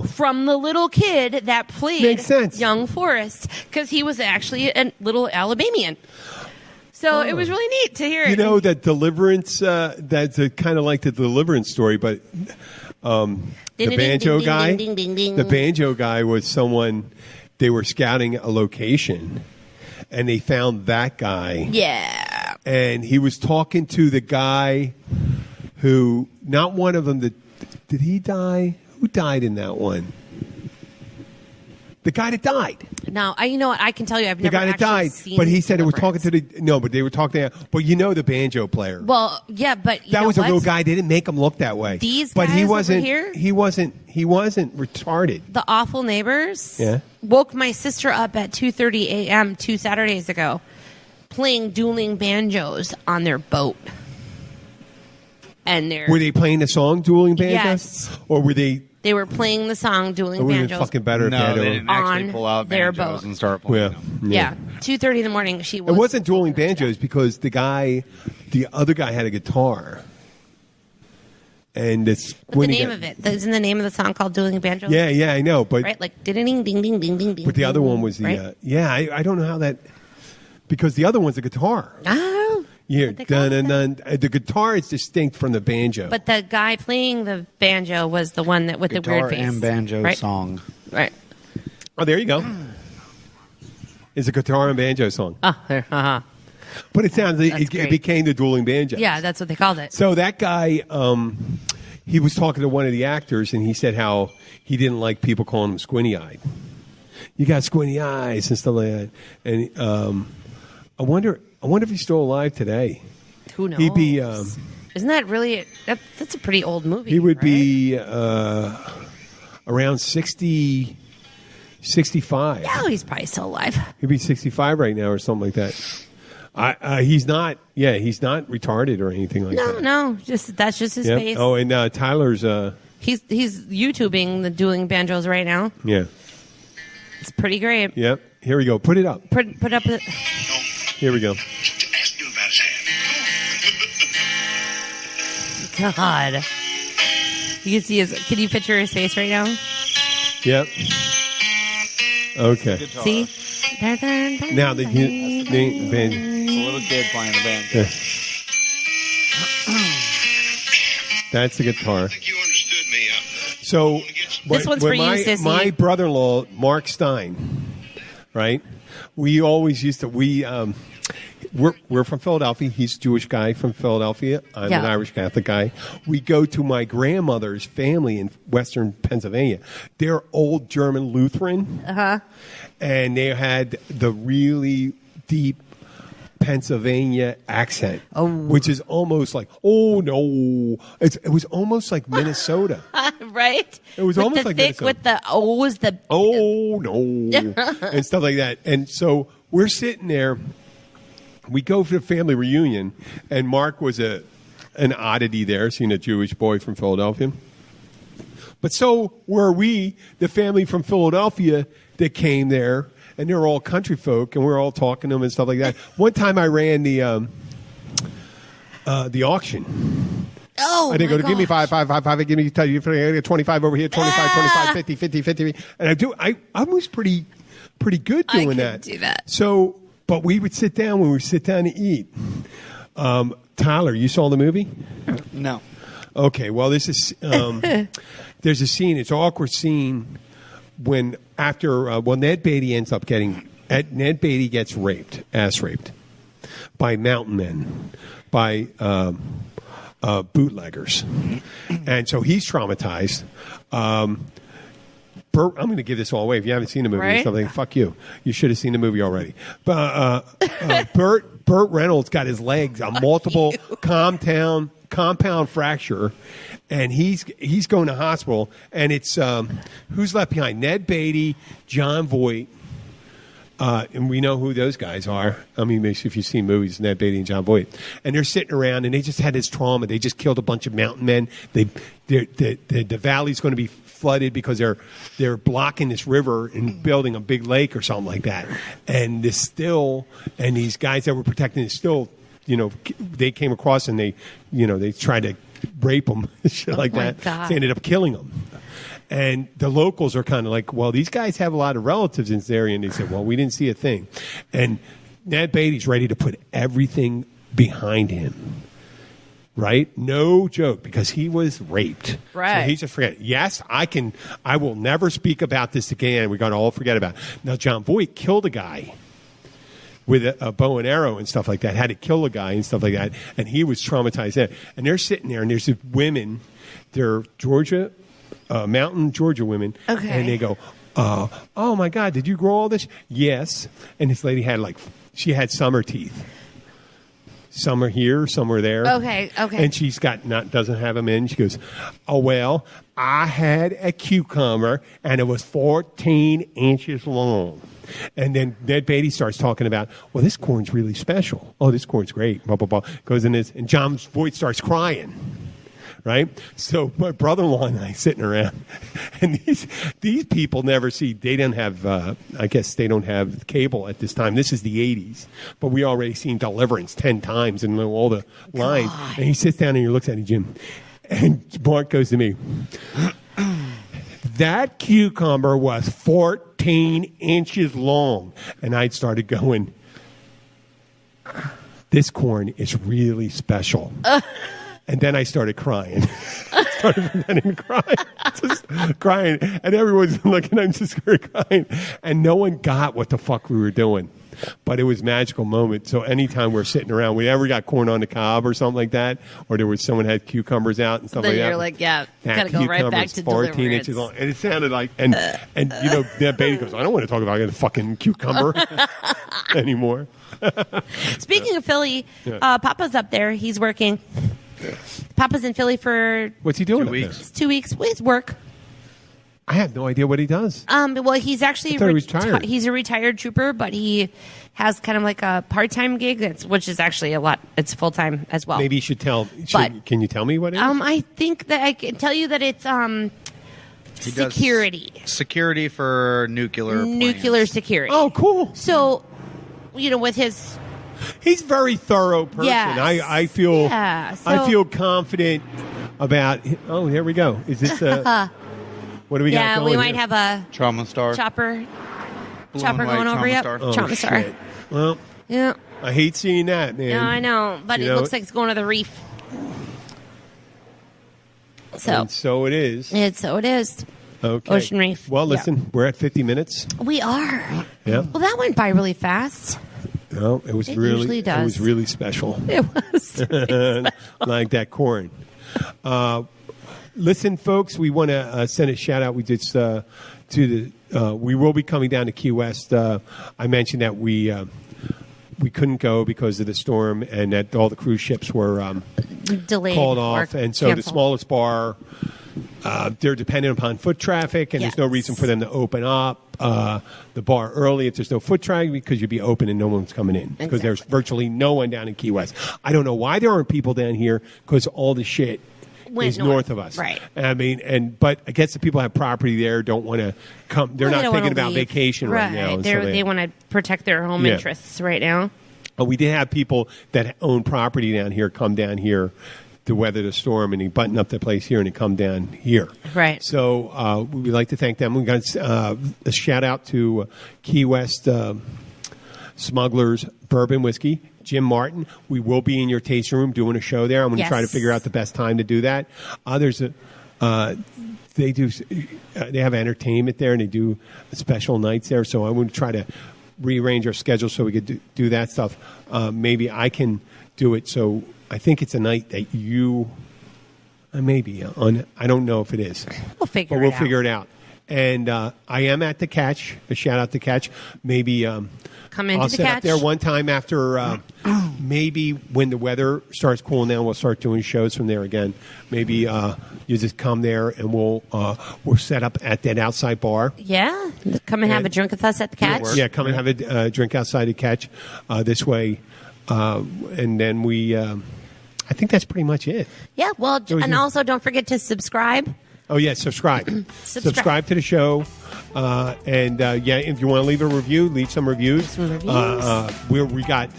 from the little kid that played young Forrest, because he was actually a little Alabamian. So it was really neat to hear it. That Deliverance, that's kind of like the Deliverance story, but the banjo guy, the banjo guy was someone, they were scouting a location, and they found that guy. Yeah. And he was talking to the guy who, not one of them that, did he die? Who died in that one? The guy that died. No, you know what? I can tell you, I've never actually seen. But he said it was talking to but they were talking to. But the banjo player. Well, yeah, but that was a real guy. They didn't make him look that way. These guys over here, he wasn't retarded. The Awful Neighbors. Woke my sister up at 2:30 a.m. 2 Saturdays ago, playing dueling banjos on their boat. And were they playing the song "Dueling Banjos"? Yes. Or were they They were playing the song Dueling It would have Banjos. been fucking better if No, they had they a- didn't actually on pull out their banjos boat. and start playing them. Yeah. 2:30 in the morning. She was. It wasn't dueling banjos because the other guy had a guitar. And it's But the name of it. Isn't the name of the song called Dueling Banjos? Yeah, I know. But Right? Like ding ding ding ding ding ding ding. but the other one was the right? I don't know how that because the other one's a guitar. Oh. Yeah, They call it dun, dun, dun. The guitar is distinct from the banjo. But the guy playing the banjo was the one that with the Guitar weird face. and banjo right? song. Right. Oh, there you go. It's a guitar and banjo song. Oh, there. But it sounds like That's it great. became the dueling banjo. Yeah, that's what they called it. So that guy, he was talking to one of the actors, and he said how he didn't like people calling him squinty-eyed. You got squinty eyes and stuff like that. And I wonder if he's still alive today. Who knows? He'd be. Isn't that really? That's a pretty old movie. He would right? be around 60, 65. Oh, he's probably still alive. He'd be 65 right now or something like that. He's not. Yeah, he's not retarded or anything like that. No. That's just his Yep. face. Oh, and Tyler's. He's YouTubing the Dueling Banjos right now. Yeah. It's pretty great. Yep. Here we go. Put it up. Put up. Here we go. Ask him about his hand. God. You can see his. Can you picture his face right now? Yep. Okay. Guitar. See. Now the band. It's a little kid playing the banjo. That's the guitar. I think you understood me. So This one's for you, Sissy. My brother-in-law, Mark Stein, right? We always used to we're from Philadelphia. He's a Jewish guy from Philadelphia. I'm an Yeah. Irish Catholic guy. We go to my grandmother's family in Western Pennsylvania. They're old German Lutheran. And they had the really deep Pennsylvania accent, which is almost like, oh no, it was almost like Minnesota. Right. It was with almost the like thick Minnesota. with the O's. The Oh no, and stuff like that. And so we're sitting there. We go for the family reunion, and Mark was an oddity there, seeing a Jewish boy from Philadelphia. But so were we, the family from Philadelphia that came there, and they're all country folk, and we're all talking to them and stuff like that. One time I ran the auction. Oh, I didn't my go to give me gosh. five. Give me tell you 25 over here, 25, 50, 50. And I was pretty good I doing could that. do that. So, but we would sit down when we would sit down to eat. Tyler, you saw the movie? No. Okay, well, this is there's a scene. It's an awkward scene when Ned Beatty ends up Ned Beatty gets ass raped by mountain men, by bootleggers, and so he's traumatized. Burt, I'm going to give this all away. If you haven't seen the movie or Right? something, fuck you. You should have seen the movie already. But Burt Reynolds got his legs a multiple compound fracture, and he's going to hospital. And it's who's left behind? Ned Beatty, John Voight, and we know who those guys are. I mean, if you've seen movies, Ned Beatty and John Voight, and they're sitting around, and they just had this trauma. They just killed a bunch of mountain men. The valley's going to be flooded because they're blocking this river and building a big lake or something like that. And these guys that were protecting it still, they came across and they tried to rape them, shit like my that. God. They ended up killing them. And the locals are kind of like, well, these guys have a lot of relatives in this area. And they said, well, we didn't see a thing. And Ned Beatty's ready to put everything behind him. Right? No joke, because he was raped. Right. So he just forget. Yes, I will never speak about this again. We're going to all forget about it. Now, John Voight killed a guy with a bow and arrow and stuff like that, had to kill a guy and stuff like that. And he was traumatized there. And they're sitting there, and there's these women. They're mountain Georgia women. Okay. And they go, oh, my God, did you grow all this? Yes. And this lady she had summer teeth. Some are here, some are there. Okay. And she's doesn't have them in. She goes, oh, well, I had a cucumber, and it was 14 inches long. And then Ned Beatty starts talking about, well, this corn's really special. Oh, this corn's great. Blah, blah, blah. Goes in this, and John Voight starts crying. right? So my brother-in-law and I sitting around, and these people never see. They don't have. I guess they don't have cable at this time. This is the '80s, but we already seen Deliverance 10 times and know all the lines. God. And he sits down and he looks at me, Jim, and Mark goes to me. That cucumber was 14 inches long, and I started going. This corn is really special. And then I started crying. Started pretending to cry. Just crying. And everyone's looking, I'm just crying. And no one got what the fuck we were doing. But it was a magical moment. So anytime we're sitting around, we ever got corn on the cob or something like that, or there was someone had cucumbers out and stuff Then like that. you're like, yeah, that gotta go right back cucumber's to 14 Deliverance. inches long. And it sounded like, and you know, that baby goes, I don't want to talk about a fucking cucumber anymore. Speaking of Philly, Papa's up there. He's working. Papa's in Philly for What's he doing? 2 weeks. 2 weeks. Well, his work. I have no idea what he does. Well, he's actually I thought he was retired. he's a retired trooper, but he has kind of like a part-time gig, which is actually a lot. It's full-time as well. Maybe you should tell. But- Can you tell me what it is? I think that I can tell you that it's He does security, security for nuclear plants. security. Oh, cool. So, with his He's a very thorough person. Yes. I feel Yeah, so- I feel confident about. Oh, here we go. Is this what do we got? yeah, going we might here? have a Trauma star. chopper Blue and white going over. trauma Yep, star. Oh, trauma star. shit. Well, Yeah, I hate seeing that, man. yeah, I know, but You it know, looks like it's going to the reef. So And so it is. it is. Okay. Ocean Reef. Well, Yeah. listen, we're at 50 minutes. We are. Yeah. Well, that went by really fast. No, it was It really usually does. It was really special. It was. Like that corn. Listen, folks, we want to send a shout out. We just to the. We will be coming down to Key West. I mentioned that we couldn't go because of the storm, and that all the cruise ships were Delayed. called or off, and so the canceled. smallest bar. They're dependent upon foot traffic, and there's no Yes. reason for them to open up the bar early if there's no foot traffic, because you'd be open and no one's coming in, because there's Exactly. virtually no one down in Key West. I don't know why there aren't people down here, because all the shit Went is north of us. right. I mean, but I guess the people who have property there don't want to come. They're Well, they not don't thinking wanna about leave. vacation right now. and so They want to protect their home Yeah. interests right now. We did have people that own property down here come down here to weather the storm, and they button up their place here and they come down here. Right. So we'd like to thank them. We got a shout out to Key West Smugglers Bourbon Whiskey. Jim Martin, we will be in your tasting room doing a show there. I'm going to Yes. try to figure out the best time to do that. There's a they do they have entertainment there, and they do special nights there. So I'm going to try to rearrange our schedule so we could do that stuff. Maybe I can do it. So I think it's a night that you maybe on. I don't know if it is. We'll figure But it we'll out. figure it out. And I am at the Catch. A shout out to Catch. Maybe Come into I'll the set Catch. up there one time after. Maybe when the weather starts cooling down, we'll start doing shows from there again. Maybe you just come there and we'll set up at that outside bar. Yeah. Come and have a drink with us at the Catch. Yeah, come and have a drink outside the Catch. This way, and then we. I think that's pretty much it. Yeah. Well, was and your- also don't forget to subscribe. Oh, yeah, subscribe. Subscribe. To the show. And, if you want to leave a review, leave some reviews. Some reviews. We got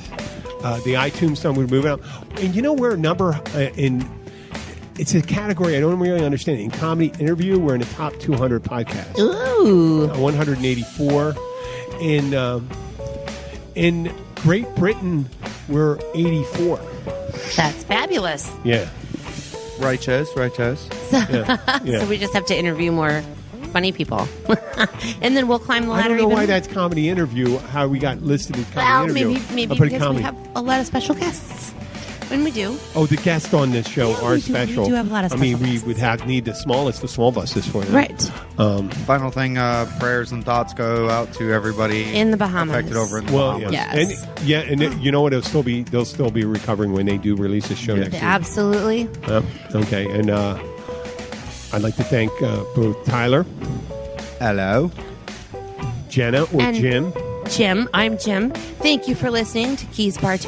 the iTunes stuff. We're moving on. And you know, we're a number in... It's a category I don't really understand. In comedy interview, we're in the top 200 podcasts. Ooh. 184. In Great Britain, we're 84. That's fabulous. Yeah. Righteous. Yeah. So we just have to interview more funny people. And then we'll climb the I ladder don't know even why more. that's comedy interview, how we got listed as comedy Well, interview. maybe I'll put it because comedy. we have a lot of special guests. When we do. Oh, the guests on this show Yeah, are we do- we special. do have a lot of I mean, special we guests. would need the small buses for them. Right. Final thing, prayers and thoughts go out to everybody In the Bahamas. affected over in the Well, Bahamas. Yes. and you know what? They'll still be recovering when they do release this show next week. Absolutely. Okay, and I'd like to thank both Tyler, Hello. Jenna, or And- Jim. Jim, I'm Jim. Thank you for listening to Keys Bartender.